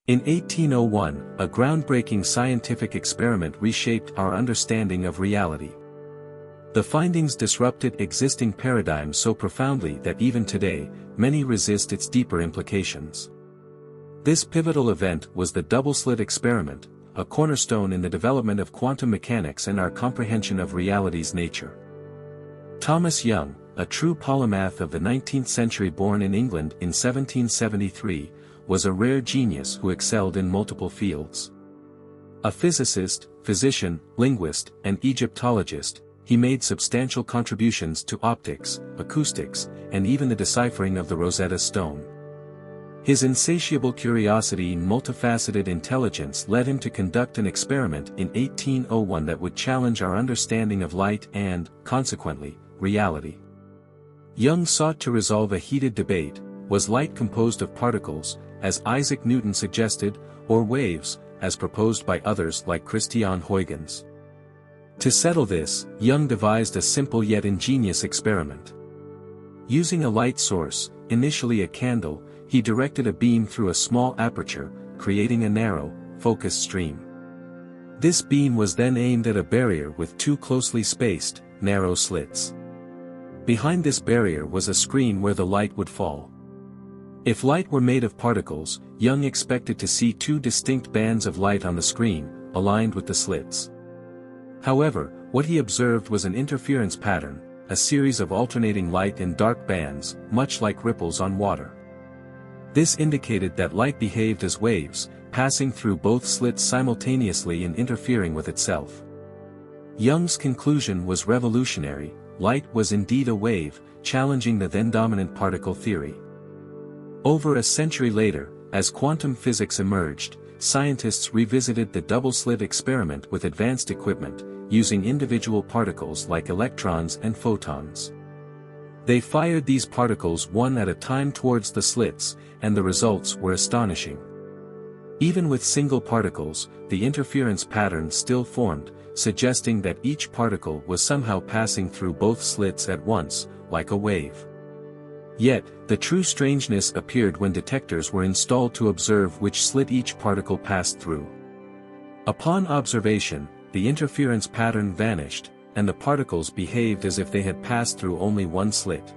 In 1801, a groundbreaking scientific experiment reshaped our understanding of reality. The findings disrupted existing paradigms so profoundly that even today, many resist its deeper implications. This pivotal event was the double-slit experiment, a cornerstone in the development of quantum mechanics and our comprehension of reality's nature. Thomas Young, a true polymath of the 19th century born in England in 1773, was a rare genius who excelled in multiple fields. A physicist, physician, linguist, and Egyptologist, he made substantial contributions to optics, acoustics, and even the deciphering of the Rosetta Stone. His insatiable curiosity and multifaceted intelligence led him to conduct an experiment in 1801 that would challenge our understanding of light and, consequently, reality. Young sought to resolve a heated debate: was light composed of particles, as Isaac Newton suggested, or waves, as proposed by others like Christian Huygens? To settle this, Young devised a simple yet ingenious experiment. Using a light source, initially a candle, he directed a beam through a small aperture, creating a narrow, focused stream. This beam was then aimed at a barrier with two closely spaced, narrow slits. Behind this barrier was a screen where the light would fall. If light were made of particles, Young expected to see two distinct bands of light on the screen, aligned with the slits. However, what he observed was an interference pattern, a series of alternating light and dark bands, much like ripples on water. This indicated that light behaved as waves, passing through both slits simultaneously and interfering with itself. Young's conclusion was revolutionary: light was indeed a wave, challenging the then dominant particle theory. Over a century later, as quantum physics emerged, scientists revisited the double-slit experiment with advanced equipment, using individual particles like electrons and photons. They fired these particles one at a time towards the slits, and the results were astonishing. Even with single particles, the interference pattern still formed, suggesting that each particle was somehow passing through both slits at once, like a wave. Yet, the true strangeness appeared when detectors were installed to observe which slit each particle passed through. Upon observation, the interference pattern vanished, and the particles behaved as if they had passed through only one slit.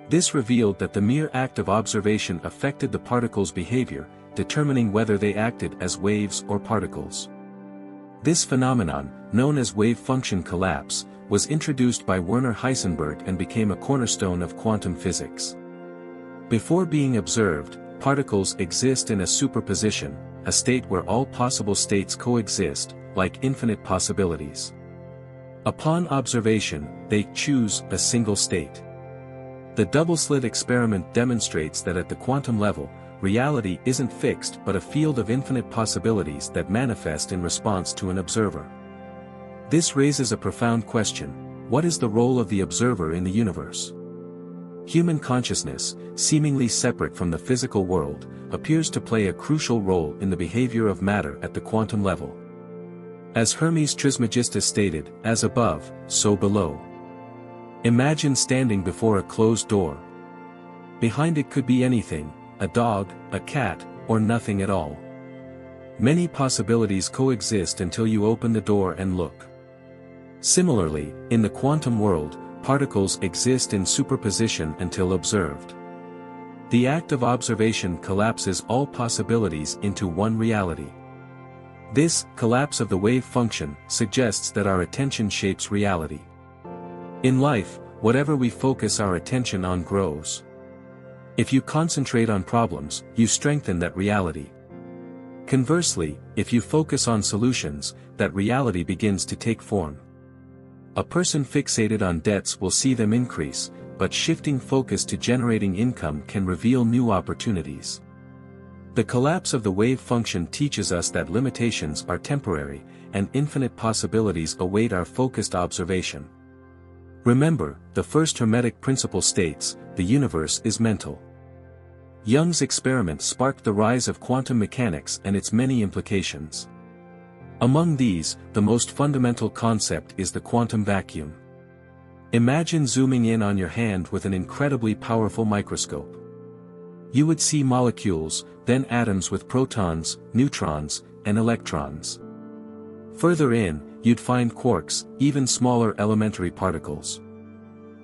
This revealed that the mere act of observation affected the particles' behavior, determining whether they acted as waves or particles. This phenomenon, known as wave function collapse, was introduced by Werner Heisenberg and became a cornerstone of quantum physics. Before being observed, particles exist in a superposition, a state where all possible states coexist, like infinite possibilities. Upon observation, they choose a single state. The double-slit experiment demonstrates that at the quantum level, reality isn't fixed but a field of infinite possibilities that manifest in response to an observer. This raises a profound question: what is the role of the observer in the universe? Human consciousness, seemingly separate from the physical world, appears to play a crucial role in the behavior of matter at the quantum level. As Hermes Trismegistus stated, "As above, so below." Imagine standing before a closed door. Behind it could be anything: a dog, a cat, or nothing at all. Many possibilities coexist until you open the door and look. Similarly, in the quantum world, particles exist in superposition until observed. The act of observation collapses all possibilities into one reality. This collapse of the wave function suggests that our attention shapes reality. In life, whatever we focus our attention on grows. If you concentrate on problems, you strengthen that reality. Conversely, if you focus on solutions, that reality begins to take form. A person fixated on debts will see them increase, but shifting focus to generating income can reveal new opportunities. The collapse of the wave function teaches us that limitations are temporary, and infinite possibilities await our focused observation. Remember, the first Hermetic principle states, "The universe is mental." Young's experiment sparked the rise of quantum mechanics and its many implications. Among these, the most fundamental concept is the quantum vacuum. Imagine zooming in on your hand with an incredibly powerful microscope. You would see molecules, then atoms with protons, neutrons, and electrons. Further in, you'd find quarks, even smaller elementary particles.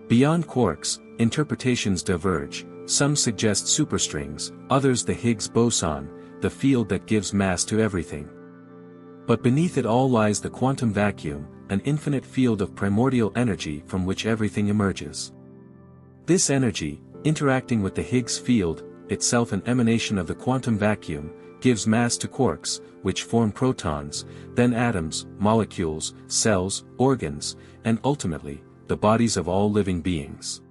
Beyond quarks, interpretations diverge. Some suggest superstrings, others the Higgs boson, the field that gives mass to everything. But beneath it all lies the quantum vacuum, an infinite field of primordial energy from which everything emerges. This energy, interacting with the Higgs field, itself an emanation of the quantum vacuum, gives mass to quarks, which form protons, then atoms, molecules, cells, organs, and ultimately, the bodies of all living beings.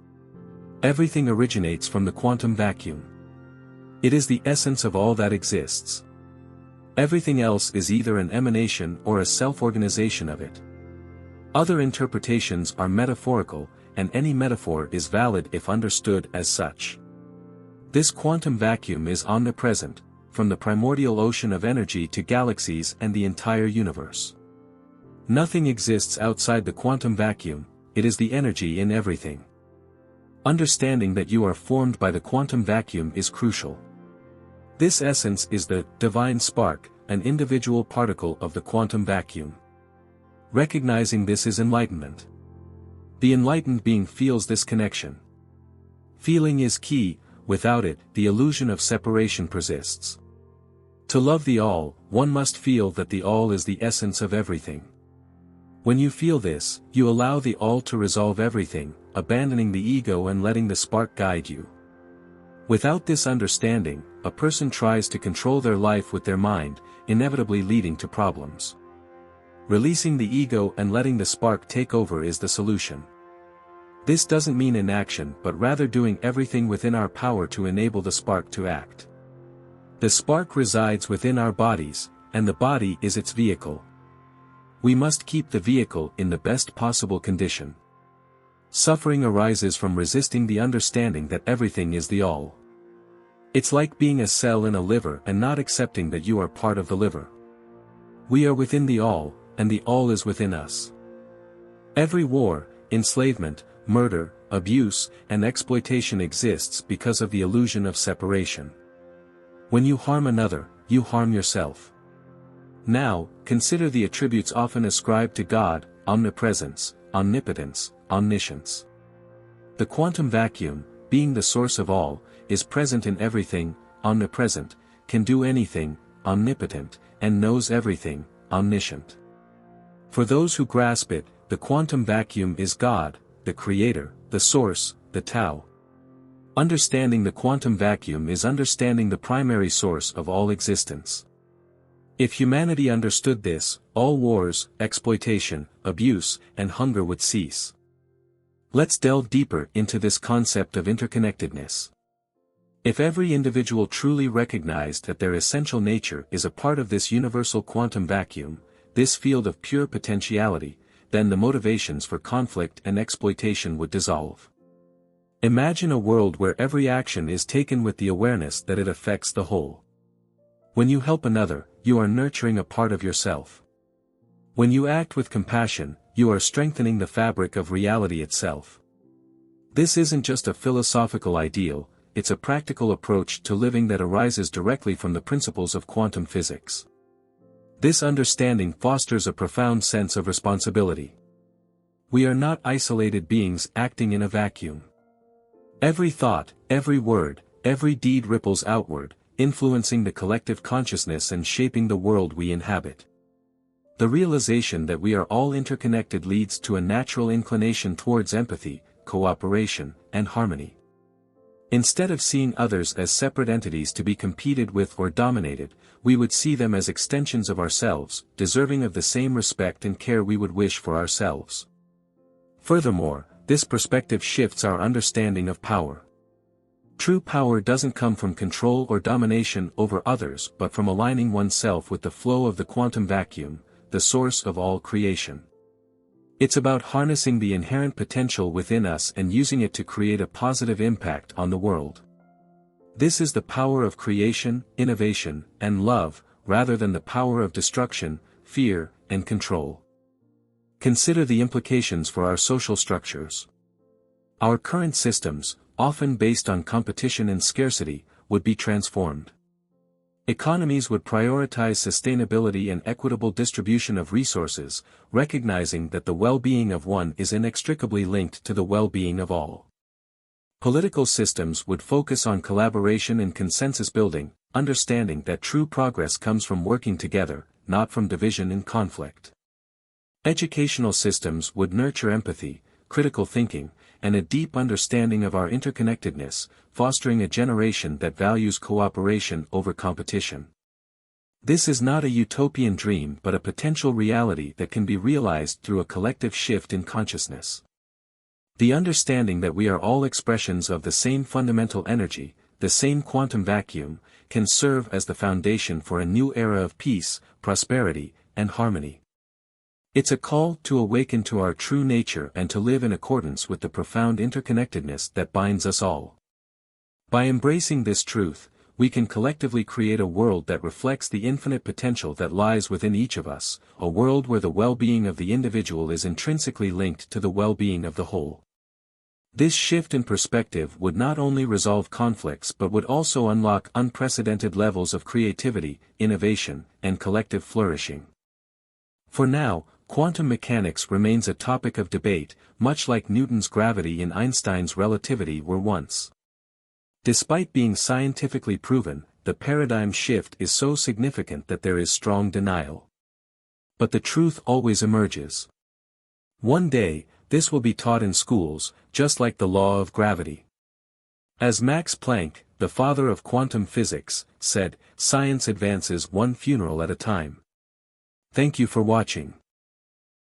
Everything originates from the quantum vacuum. It is the essence of all that exists. Everything else is either an emanation or a self-organization of it. Other interpretations are metaphorical, and any metaphor is valid if understood as such. This quantum vacuum is omnipresent, from the primordial ocean of energy to galaxies and the entire universe. Nothing exists outside the quantum vacuum, it is the energy in everything. Understanding that you are formed by the quantum vacuum is crucial. This essence is the divine spark, an individual particle of the quantum vacuum. Recognizing this is enlightenment. The enlightened being feels this connection. Feeling is key, without it, the illusion of separation persists. To love the all, one must feel that the all is the essence of everything. When you feel this, you allow the all to resolve everything, abandoning the ego and letting the spark guide you. Without this understanding, a person tries to control their life with their mind, inevitably leading to problems. Releasing the ego and letting the spark take over is the solution. This doesn't mean inaction but rather doing everything within our power to enable the spark to act. The spark resides within our bodies, and the body is its vehicle. We must keep the vehicle in the best possible condition. Suffering arises from resisting the understanding that everything is the all. It's like being a cell in a liver and not accepting that you are part of the liver. We are within the all, and the all is within us. Every war, enslavement, murder, abuse, and exploitation exists because of the illusion of separation. When you harm another, you harm yourself. Now, consider the attributes often ascribed to God: omnipresence, omnipotence, omniscience. The quantum vacuum, being the source of all, is present in everything, omnipresent, can do anything, omnipotent, and knows everything, omniscient. For those who grasp it, the quantum vacuum is God, the Creator, the Source, the Tao. Understanding the quantum vacuum is understanding the primary source of all existence. If humanity understood this, all wars, exploitation, abuse, and hunger would cease. Let's delve deeper into this concept of interconnectedness. If every individual truly recognized that their essential nature is a part of this universal quantum vacuum, this field of pure potentiality, then the motivations for conflict and exploitation would dissolve. Imagine a world where every action is taken with the awareness that it affects the whole. When you help another, you are nurturing a part of yourself. When you act with compassion, you are strengthening the fabric of reality itself. This isn't just a philosophical ideal, it's a practical approach to living that arises directly from the principles of quantum physics. This understanding fosters a profound sense of responsibility. We are not isolated beings acting in a vacuum. Every thought, every word, every deed ripples outward, influencing the collective consciousness and shaping the world we inhabit. The realization that we are all interconnected leads to a natural inclination towards empathy, cooperation, and harmony. Instead of seeing others as separate entities to be competed with or dominated, we would see them as extensions of ourselves, deserving of the same respect and care we would wish for ourselves. Furthermore, this perspective shifts our understanding of power. True power doesn't come from control or domination over others but from aligning oneself with the flow of the quantum vacuum, the source of all creation. It's about harnessing the inherent potential within us and using it to create a positive impact on the world. This is the power of creation, innovation, and love, rather than the power of destruction, fear, and control. Consider the implications for our social structures. Our current systems, often based on competition and scarcity, would be transformed. Economies would prioritize sustainability and equitable distribution of resources, recognizing that the well-being of one is inextricably linked to the well-being of all. Political systems would focus on collaboration and consensus building, understanding that true progress comes from working together, not from division and conflict. Educational systems would nurture empathy, critical thinking, and a deep understanding of our interconnectedness, fostering a generation that values cooperation over competition. This is not a utopian dream but a potential reality that can be realized through a collective shift in consciousness. The understanding that we are all expressions of the same fundamental energy, the same quantum vacuum, can serve as the foundation for a new era of peace, prosperity, and harmony. It's a call to awaken to our true nature and to live in accordance with the profound interconnectedness that binds us all. By embracing this truth, we can collectively create a world that reflects the infinite potential that lies within each of us, a world where the well-being of the individual is intrinsically linked to the well-being of the whole. This shift in perspective would not only resolve conflicts but would also unlock unprecedented levels of creativity, innovation, and collective flourishing. For now, quantum mechanics remains a topic of debate, much like Newton's gravity and Einstein's relativity were once. Despite being scientifically proven, the paradigm shift is so significant that there is strong denial. But the truth always emerges. One day, this will be taught in schools, just like the law of gravity. As Max Planck, the father of quantum physics, said, "Science advances one funeral at a time." Thank you for watching.